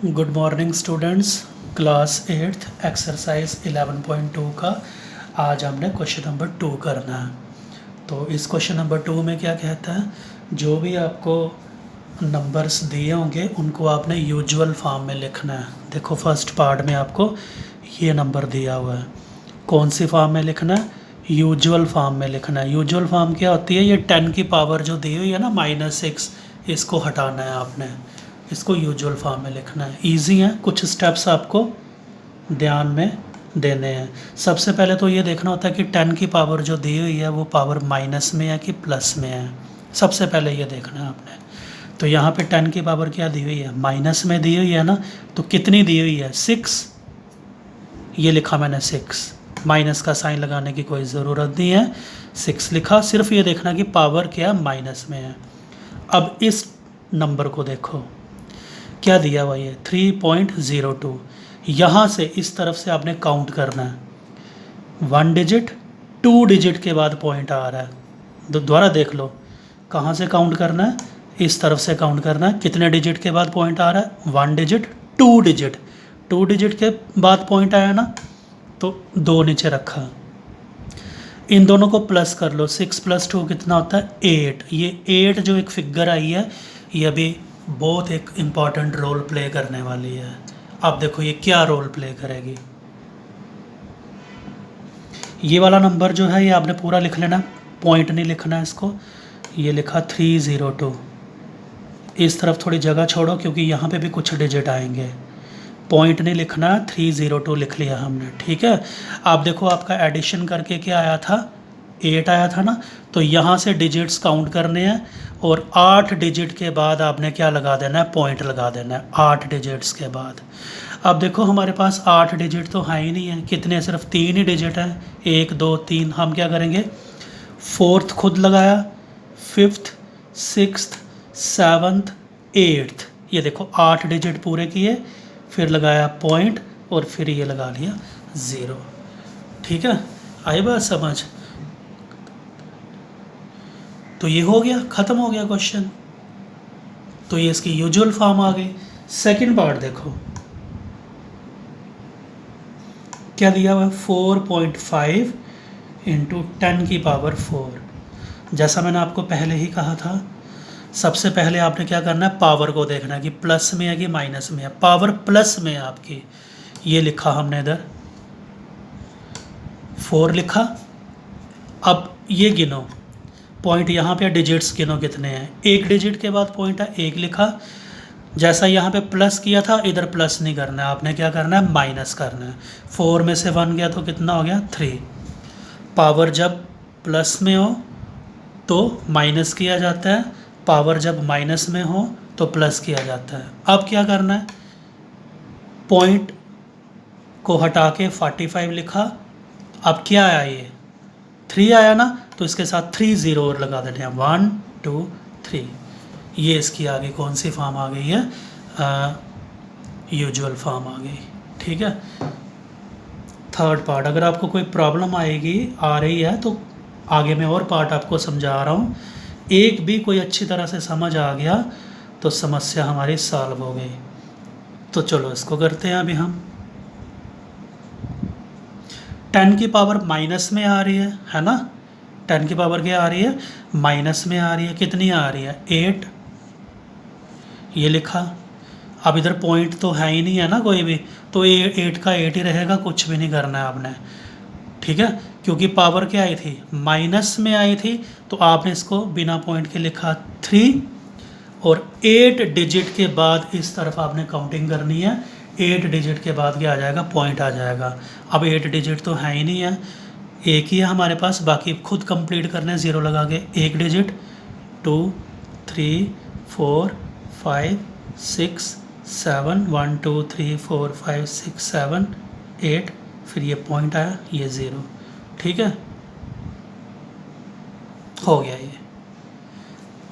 Good morning students. Class 8th exercise 11.2 का आज हमने क्वेश्चन नंबर 2 करना है। तो इस क्वेश्चन नंबर 2 में क्या कहता है, जो भी आपको नंबर्स दिए होंगे उनको आपने यूजुअल फॉर्म में लिखना है। देखो फर्स्ट पार्ट में आपको ये नंबर दिया हुआ है, कौन सी फॉर्म में लिखना है, यूजुअल फॉर्म में लिखना है। यूजुअल फॉर्म क्या होती है, ये 10 की पावर जो दी हुई है ना -6, इसको हटाना है आपने, इसको यूजुअल फॉर्म में लिखना है। इजी है, कुछ स्टेप्स आपको ध्यान में देने हैं। सबसे पहले तो ये देखना होता है कि 10 की पावर जो दी हुई है वो पावर माइनस में है कि प्लस में है, सबसे पहले ये देखना है आपने। तो यहाँ पे 10 की पावर क्या दी हुई है, माइनस में दी हुई है ना, तो कितनी दी हुई है, 6। ये लिखा मैंने 6, माइनस का साइन लगाने की कोई ज़रूरत नहीं है, 6 लिखा। सिर्फ ये देखना कि पावर क्या माइनस में है। अब इस नंबर को देखो क्या दिया हुआ है, 3.02। यहाँ से इस तरफ से आपने काउंट करना है, 1 डिजिट 2 डिजिट के बाद पॉइंट आ रहा है। दोबारा देख लो, कहाँ से काउंट करना है, इस तरफ से काउंट करना है। कितने डिजिट के बाद पॉइंट आ रहा है, 1 डिजिट 2 डिजिट, 2 डिजिट के बाद पॉइंट आया ना, तो 2 नीचे रखा। इन दोनों को प्लस कर लो, 6 + 2 कितना होता है, 8। ये 8 जो एक फिगर आई है, ये अभी बहुत एक इम्पॉर्टेंट रोल प्ले करने वाली है। अब देखो ये क्या रोल प्ले करेगी। ये वाला नंबर जो है ये आपने पूरा लिख लेना, पॉइंट नहीं लिखना है इसको। ये लिखा 302, इस तरफ थोड़ी जगह छोड़ो क्योंकि यहाँ पे भी कुछ डिजिट आएंगे। पॉइंट नहीं लिखना, 302 लिख लिया हमने, ठीक है। आप देखो आपका एडिशन करके क्या आया था, 8 आया था ना। तो यहाँ से डिजिट्स काउंट करने हैं और 8 डिजिट के बाद आपने क्या लगा देना है, पॉइंट लगा देना है 8 डिजिट्स के बाद। अब देखो हमारे पास 8 डिजिट तो है ही नहीं है, कितने, सिर्फ 3 ही डिजिट हैं, 1 2 3। हम क्या करेंगे, 4th खुद लगाया, 5th 6th 7th 8th, ये देखो 8 डिजिट पूरे किए, फिर लगाया पॉइंट और फिर ये लगा लिया 0। ठीक है, आई बात समझ। तो ये हो गया, ख़त्म हो गया क्वेश्चन। तो ये इसकी यूजुअल फॉर्म आ गई। सेकंड पार्ट देखो क्या दिया हुआ है, 4.5 × 10 की पावर 4। जैसा मैंने आपको पहले ही कहा था, सबसे पहले आपने क्या करना है, पावर को देखना है कि प्लस में है कि माइनस में है। पावर प्लस में है आपकी, ये लिखा हमने इधर 4 लिखा। अब ये गिनो, पॉइंट यहाँ पे डिजिट्स गिनो कितने हैं, 1 डिजिट के बाद पॉइंट है, 1 लिखा। जैसा यहाँ पे प्लस किया था, इधर प्लस नहीं करना है, आपने क्या करना है, माइनस करना है। 4 में से 1 गया तो कितना हो गया, 3। पावर जब प्लस में हो तो माइनस किया जाता है, पावर जब माइनस में हो तो प्लस किया जाता है। अब क्या करना है, पॉइंट को हटा के 45 लिखा। अब क्या आया, ये 3 आया ना, तो इसके साथ 3 0 और लगा देते हैं, 1 2 3। ये इसकी आगे कौन सी फॉर्म आ गई है, यूजुअल फॉर्म आ गई। ठीक है। थर्ड पार्ट, अगर आपको कोई प्रॉब्लम आ रही है तो आगे मैं और पार्ट आपको समझा रहा हूँ। एक भी कोई अच्छी तरह से समझ आ गया तो समस्या हमारी सॉल्व हो गई। तो चलो इसको करते हैं अभी हम। 10 की पावर माइनस में आ रही है ना, 10 की पावर क्या आ रही है, माइनस में आ रही है। कितनी आ रही है, 8, ये लिखा। अब इधर पॉइंट तो है ही नहीं है ना कोई भी, तो 8 का 8 ही रहेगा, कुछ भी नहीं करना है आपने। ठीक है, क्योंकि पावर क्या आई थी, माइनस में आई थी, तो आपने इसको बिना पॉइंट के लिखा 3 और 8 डिजिट के बाद इस तरफ आपने काउंटिंग करनी है। 8 डिजिट के बाद क्या आ जाएगा, पॉइंट आ जाएगा। अब 8 डिजिट तो है ही नहीं है, एक ही है हमारे पास, बाकी खुद कंप्लीट करने 0 लगा के। 1 डिजिट 2 3 4 5 6 7, 1 2 3 4 5 6 7 8, फिर ये पॉइंट आया, ये 0। ठीक है, हो गया ये।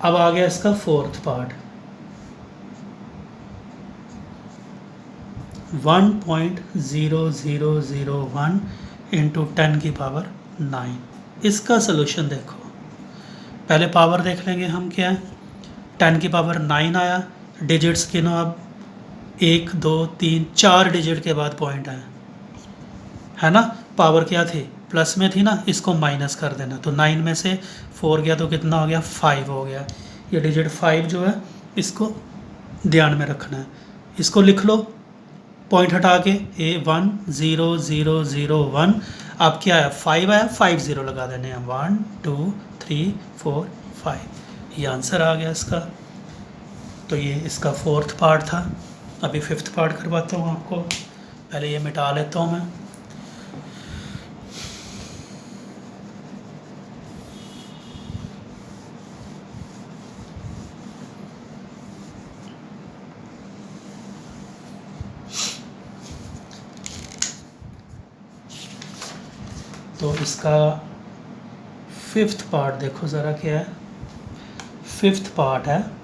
अब आ गया इसका फोर्थ पार्ट, 1.0001 × 10 की पावर 9। इसका सलूशन देखो, पहले पावर देख लेंगे हम क्या है। 10 की पावर 9 आया, डिजिट्स गिनो अब 1 2 3 4 डिजिट के बाद पॉइंट है ना। पावर क्या थी, प्लस में थी ना, इसको माइनस कर देना। तो 9 में से 4 गया तो कितना हो गया, 5 हो गया। ये डिजिट 5 जो है इसको ध्यान में रखना है। इसको लिख लो पॉइंट हटा के, ए 1 0 0 0 1। अब क्या है, 5 आया, 5 0 लगा देने हैं, 1 2 3 4 5। ये आंसर आ गया इसका। तो ये इसका 4th पार्ट था। अभी 5th पार्ट करवाता हूँ आपको। पहले ये मिटा लेता हूँ मैं। तो इसका 5th पार्ट देखो ज़रा क्या है। 5th पार्ट है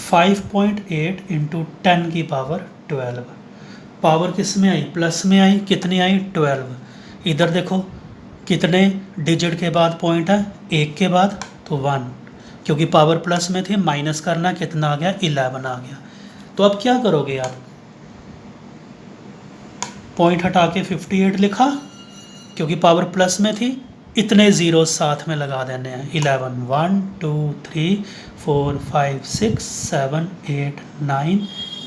5.8 इंटू 10 की पावर 12। पावर किस में आई, प्लस में आई, कितनी आई, 12। इधर देखो कितने डिजिट के बाद पॉइंट है, 1 के बाद, तो 1। क्योंकि पावर प्लस में थी, माइनस करना, कितना आ गया, 11 आ गया। तो अब क्या करोगे आप, पॉइंट हटा के 58 लिखा, क्योंकि पावर प्लस में थी, इतने ज़ीरो साथ में लगा देने हैं, 11 1 2 3 4 5 6 7 8 9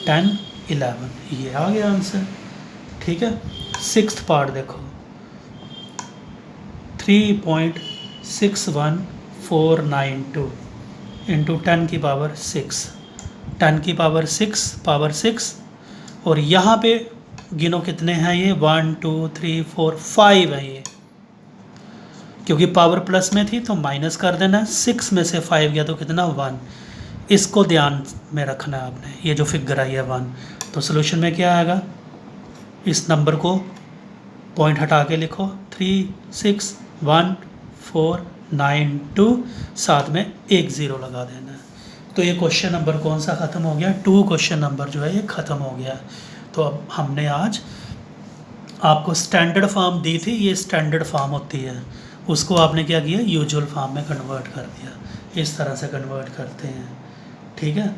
10 11। ये आ गया आंसर। ठीक है। 6th पार्ट देखो 3.61492 इंटू 10 की पावर 6, 10 की पावर 6 पावर 6। और यहाँ पे गिनो कितने हैं ये, 1 2 3 4 5 है ये। क्योंकि पावर प्लस में थी तो माइनस कर देना, 6 में से 5 गया तो कितना, 1। इसको ध्यान में रखना है आपने, ये जो फिगर आई है 1। तो सोल्यूशन में क्या आएगा, इस नंबर को पॉइंट हटा के लिखो, 3 6 1 4 9 2, साथ में 1 0 लगा देना है। तो ये क्वेश्चन नंबर कौन सा ख़त्म हो गया, 2 क्वेश्चन नंबर जो है ये ख़त्म हो गया। तो अब हमने आज आपको स्टैंडर्ड फॉर्म दी थी, ये स्टैंडर्ड फॉर्म होती है, उसको आपने क्या किया, यूजुअल फॉर्म में कन्वर्ट कर दिया। इस तरह से कन्वर्ट करते हैं। ठीक है।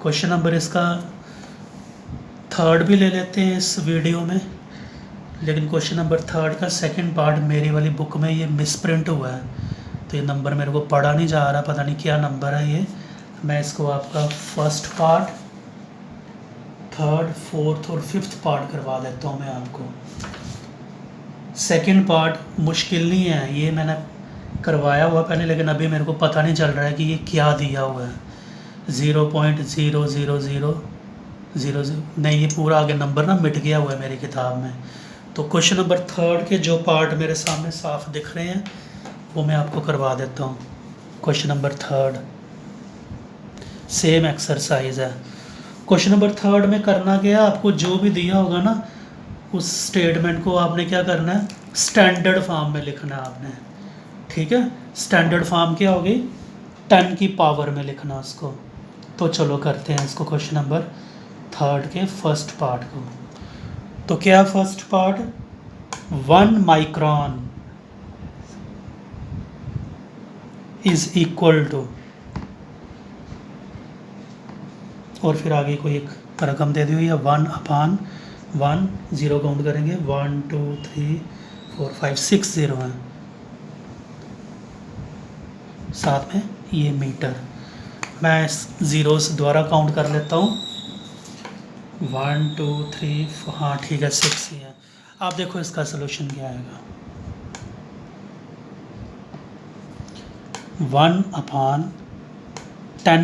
क्वेश्चन नंबर इसका 3rd भी ले लेते हैं इस वीडियो में, लेकिन क्वेश्चन नंबर 3rd का 2nd पार्ट मेरी वाली बुक में ये मिसप्रिंट हुआ है, तो ये नंबर मेरे को पढ़ा नहीं जा रहा, पता नहीं क्या नंबर है ये। मैं इसको आपका 1st पार्ट, 3rd 4th और 5th पार्ट करवा देता हूँ मैं आपको। 2nd पार्ट मुश्किल नहीं है, ये मैंने करवाया हुआ पहले, लेकिन अभी मेरे को पता नहीं चल रहा है कि ये क्या दिया हुआ है। 0.00000 नहीं, ये पूरा आगे नंबर ना मिट गया हुआ है मेरी किताब में। तो क्वेश्चन नंबर 3rd के जो पार्ट मेरे सामने साफ दिख रहे हैं वो मैं आपको करवा देता हूँ। Question number 3rd same exercise है। क्वेश्चन नंबर 3rd में करना क्या है, आपको जो भी दिया होगा ना उस स्टेटमेंट को आपने क्या करना है, स्टैंडर्ड फॉर्म में लिखना है आपने। ठीक है। स्टैंडर्ड फॉर्म क्या होगी, 10 की पावर में लिखना उसको। तो चलो करते हैं इसको, क्वेश्चन नंबर 3rd के 1st पार्ट को। तो क्या 1st part, 1 micron is equal to, और फिर आगे कोई एक रकम दे दी हुई है, 1/1, 0 काउंट करेंगे, 1 2 3 4 5 6 0 है, साथ में ये मीटर। मैं ज़ीरोस द्वारा काउंट कर लेता हूँ, 1 2 3 4, हाँ ठीक है 6 ही है। आप देखो इसका सलूशन क्या आएगा, 1/10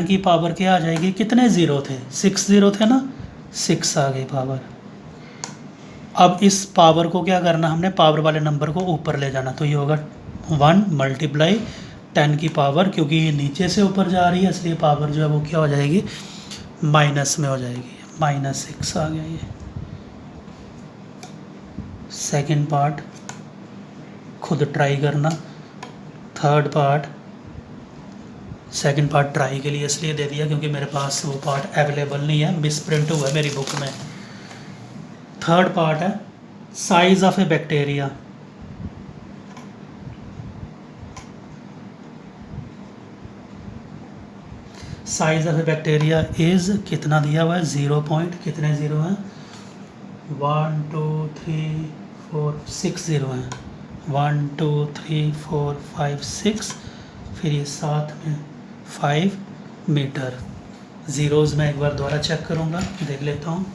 की पावर क्या आ जाएगी, कितने ज़ीरो थे, 6 ज़ीरो थे ना, 6 आ गई पावर। अब इस पावर को क्या करना हमने, पावर वाले नंबर को ऊपर ले जाना। तो ये होगा 1 मल्टीप्लाई 10 की पावर, क्योंकि ये नीचे से ऊपर जा रही है इसलिए पावर जो है वो क्या हो जाएगी, माइनस में हो जाएगी, -6 आ गया ये। 2nd पार्ट खुद ट्राई करना। 3rd part, 2nd part try के लिए इसलिए दे दिया क्योंकि मेरे पास वो पार्ट अवेलेबल नहीं है, मिसप्रिंट हुआ है मेरी बुक में। 3rd पार्ट है size of A bacteria. Size of bacteria is कितना दिया हुआ है 0 पॉइंट कितने ज़ीरो हैं 1 2 3 4 6 ज़ीरो हैं 1 2 3 4 5 6 फिर ये साथ में 5 मीटर। ज़ीरोज़ में एक बार दोबारा चेक करूँगा, देख लेता हूँ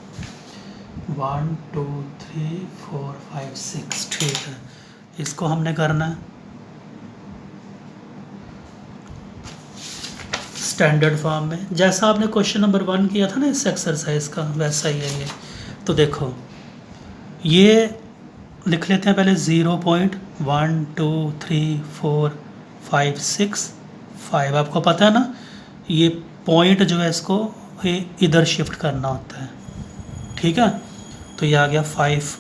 1 2 3 4 5 6 ठीक है। इसको हमने करना है स्टैंडर्ड फॉर्म में, जैसा आपने क्वेश्चन नंबर 1 किया था ना इस एक्सरसाइज का, वैसा ही है ये। तो देखो ये लिख लेते हैं पहले 0.1 2 3 4 5 6 5। आपको पता है ना ये पॉइंट जो है इसको ये इधर शिफ्ट करना होता है, ठीक है। तो ये आ गया 5।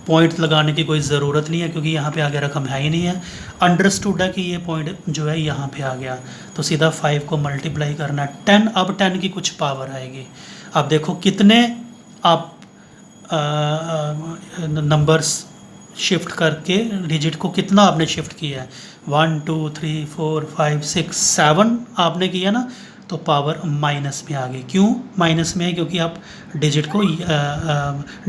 पॉइंट लगाने की कोई ज़रूरत नहीं है क्योंकि यहाँ पे आगे रकम है ही नहीं है। अंडरस्टूड है कि ये पॉइंट जो है यहाँ पे आ गया, तो सीधा 5 को मल्टीप्लाई करना है 10। अब 10 की कुछ पावर आएगी। अब देखो कितने आप नंबर्स शिफ्ट करके डिजिट को कितना आपने शिफ्ट किया है 1 2 3 4 5 6 7 आपने किया ना, तो पावर माइनस में आ गई। क्यों माइनस में है? क्योंकि आप डिजिट को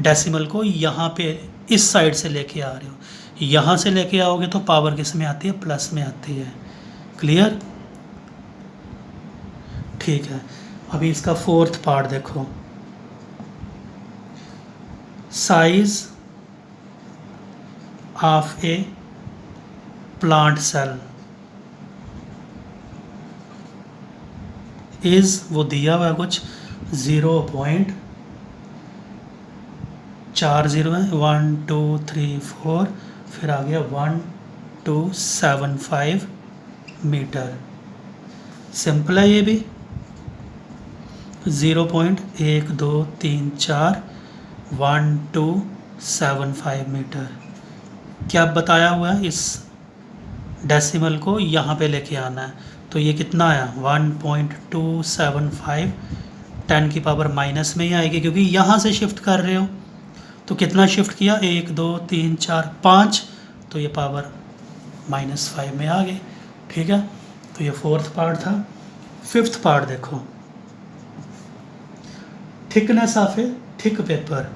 डेसिमल को यहाँ पे इस साइड से लेके आ रहे हो, यहाँ से लेके आओगे तो पावर किस में आती है प्लस में आती है। क्लियर? ठीक है। अभी इसका फोर्थ पार्ट देखो, size of a plant cell is, वो दिया हुआ है कुछ 0.40 है 1 2 3 4 फिर आ गया 1275 मीटर। सिंपल है ये भी 0.1234 1275 मीटर। क्या बताया हुआ है इस डेसिमल को यहाँ पे लेके आना है, तो ये कितना आया 1.275 10 की पावर माइनस में ही आएगी क्योंकि यहाँ से शिफ्ट कर रहे हो। तो कितना शिफ्ट किया 1 2 3 4 5, तो ये पावर -5 में आ गई। ठीक है, तो ये फोर्थ पार्ट था। फिफ्थ पार्ट देखो, thickness of A thick paper.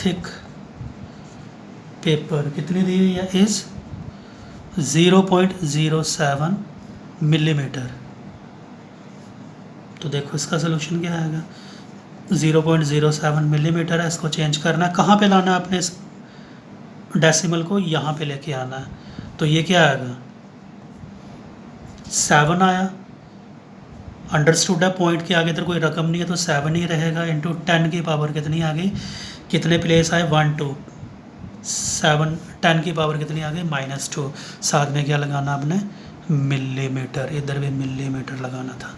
Thick paper कितनी दी हुई है इज़ 0.07 मिलीमीटर। तो देखो इसका सलूशन क्या आएगा 0.07 मिलीमीटर है। इसको चेंज करना है, कहाँ पे लाना है आपने इस डेसिमल को, यहाँ पे लेके आना है। तो ये क्या आएगा 7 आया। अंडरस्टूड है पॉइंट के आगे तो कोई रकम नहीं है तो 7 ही रहेगा, इंटू 10 की पावर कितनी आ गई, कितने प्लेस आए 1 2 7, 10 की पावर कितनी आ गई -2। साथ में क्या लगाना आपने मिलीमीटर, इधर भी मिलीमीटर लगाना था।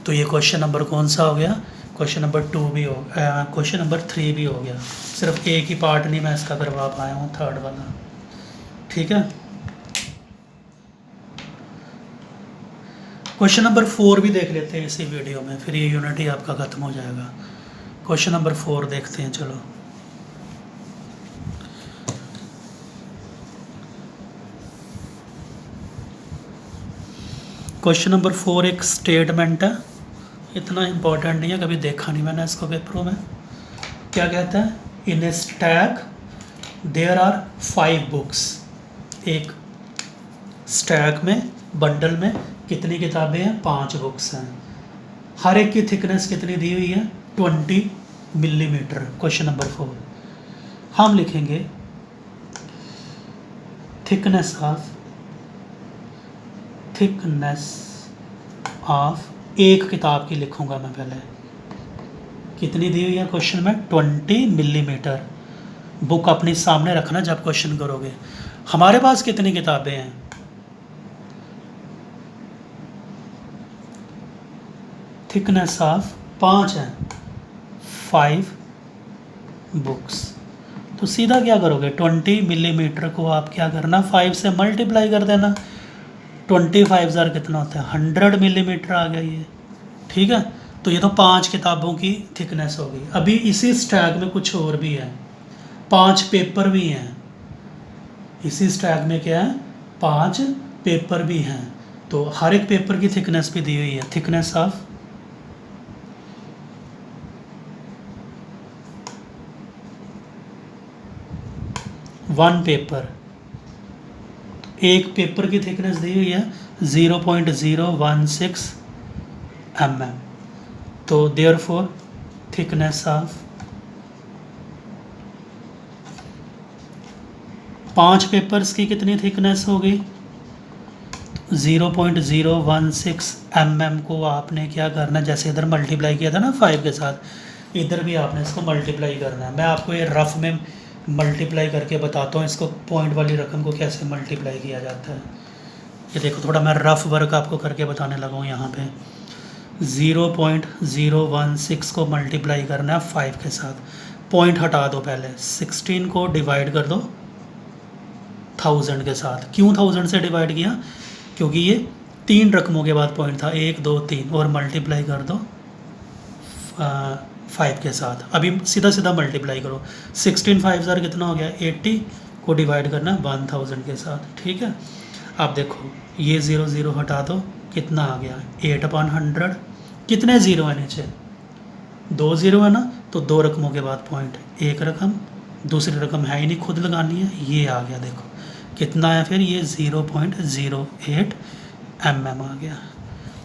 तो ये क्वेश्चन नंबर कौन सा हो गया, क्वेश्चन नंबर 2 भी हो, क्वेश्चन नंबर 3 भी हो गया। सिर्फ एक ही पार्ट नहीं मैं इसका करवा पाया हूँ, थर्ड वाला। ठीक है, क्वेश्चन नंबर 4 भी देख लेते हैं इसी वीडियो में, फिर ये यूनिट ही आपका ख़त्म हो जाएगा। क्वेश्चन नंबर 4 देखते हैं, चलो। क्वेश्चन नंबर 4 एक स्टेटमेंट है, इतना इम्पोर्टेंट नहीं है, कभी देखा नहीं मैंने इसको पेपरों में। क्या कहता है, in a stack there are 5 books. एक स्टैक में, बंडल में कितनी किताबें हैं, 5 बुक्स हैं। हर एक की थिकनेस कितनी दी हुई है 20 मिलीमीटर। क्वेश्चन नंबर 4 हम लिखेंगे थिकनेस ऑफ एक किताब की लिखूंगा मैं पहले, कितनी दी हुई है क्वेश्चन में 20 मिलीमीटर। बुक अपने सामने रखना जब क्वेश्चन करोगे। हमारे पास कितनी किताबें हैं, थिकनेस ऑफ 5 है, 5 बुक्स। तो सीधा क्या करोगे 20 मिलीमीटर को आप क्या करना 5 से मल्टीप्लाई कर देना। 25 कितना होता है 100 मिलीमीटर आ गया ये। ठीक है, तो ये तो 5 किताबों की थिकनेस हो गई। अभी इसी स्टैक में कुछ और भी है, 5 पेपर भी हैं। इसी स्टैक में क्या है, 5 पेपर भी हैं। तो हर एक पेपर की थिकनेस भी दी हुई है, थिकनेस ऑफ वन पेपर, एक पेपर की थिकनेस दी हुई है 0.016 mm। तो देयरफॉर थिकनेस ऑफ 5 पेपर्स की कितनी थिकनेस होगी, 0.016 mm को आपने क्या करना है, जैसे इधर मल्टीप्लाई किया था ना 5 के साथ, इधर भी आपने इसको मल्टीप्लाई करना है। मैं आपको ये रफ में मल्टीप्लाई करके बताता हूँ इसको, पॉइंट वाली रकम को कैसे मल्टीप्लाई किया जाता है। ये देखो, थोड़ा मैं रफ वर्क आपको करके बताने लगा हूँ। यहाँ पे 0.016 को मल्टीप्लाई करना है 5 के साथ, पॉइंट हटा दो पहले, 16 को डिवाइड कर दो 1000 के साथ। क्यों 1000 से डिवाइड किया, क्योंकि ये 3 रकमों के बाद पॉइंट था, 1 2 3, और मल्टीप्लाई कर दो 5 के साथ। अभी सीधा सीधा मल्टीप्लाई करो, 16 5 ज़ार कितना हो गया, 80 को डिवाइड करना 1000 के साथ, ठीक है। अब देखो ये 0 0 हटा दो, कितना आ गया 8/100। कितने ज़ीरो है नीचे, 2 ज़ीरो है ना, तो 2 रकमों के बाद पॉइंट, एक रकम, दूसरी रकम है ही नहीं, खुद लगानी है। ये आ गया, देखो कितना है फिर, ये 0.08 mm आ गया।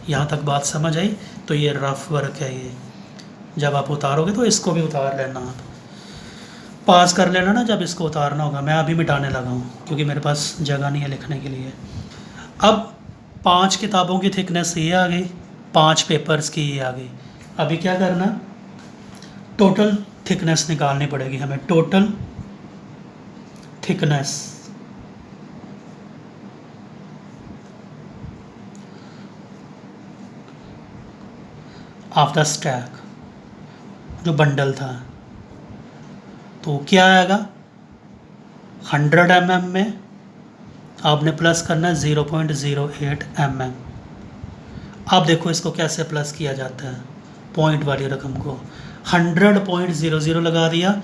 यहाँ तक बात समझ आई। तो ये रफ वर्क है। ये जब आप उतारोगे तो इसको भी उतार लेना, आप पास कर लेना ना जब इसको उतारना होगा। मैं अभी मिटाने लगा हूँ क्योंकि मेरे पास जगह नहीं है लिखने के लिए। अब 5 किताबों की थिकनेस ये आ गई, 5 पेपर्स की ये आ गई। अभी क्या करना, टोटल थिकनेस निकालनी पड़ेगी हमें, total thickness of the stack, जो बंडल था। तो क्या आएगा, 100 mm में आपने प्लस करना है 0.08 mm। आप देखो इसको कैसे प्लस किया जाता है, पॉइंट वाली रकम को 100.00 लगा दिया,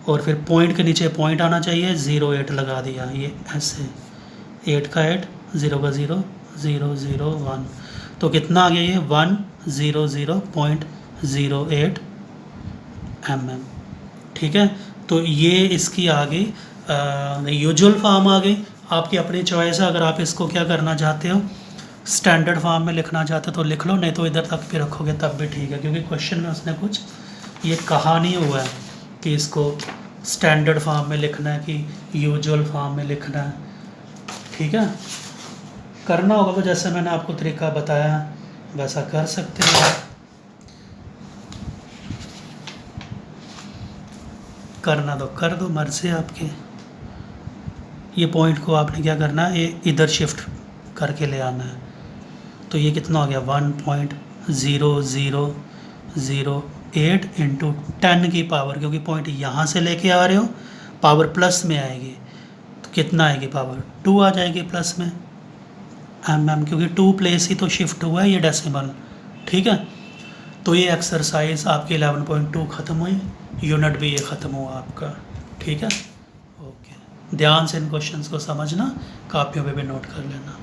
और फिर पॉइंट के नीचे पॉइंट आना चाहिए, 08 लगा दिया, ये ऐसे 8 का 8, 0 का 0, 0 0 1, तो कितना आ गया ये 100.08 mm, ठीक है। तो ये इसकी आ गई यूजुअल फॉर्म आ गई। आपकी अपनी चॉइस है, अगर आप इसको क्या करना चाहते हो, स्टैंडर्ड फॉर्म में लिखना चाहते हो तो लिख लो, नहीं तो इधर तक भी रखोगे तब भी ठीक है, क्योंकि क्वेश्चन में उसने कुछ ये कहा नहीं हुआ है कि इसको स्टैंडर्ड फॉर्म में लिखना है कि यूजुअल फॉर्म में लिखना है, ठीक है। करना होगा तो जैसे मैंने आपको तरीका बताया वैसा कर सकते हैं, करना तो कर दो, मर्जी आपकी। ये पॉइंट को आपने क्या करना है, ये इधर शिफ्ट करके ले आना है। तो ये कितना हो गया 1.0008 इंटू 10 की पावर, क्योंकि पॉइंट यहाँ से लेके आ रहे हो, पावर प्लस में आएगी, तो कितना आएगी पावर 2 आ जाएगी प्लस में mm, क्योंकि 2 प्लेस ही तो शिफ्ट हुआ है ये डेसिमल, ठीक है। तो ये एक्सरसाइज आपकी 11.2 ख़त्म हुई, यूनिट भी ये ख़त्म हुआ आपका, ठीक है। ओके, ध्यान से इन क्वेश्चंस को समझना, कापियों पे भी नोट कर लेना।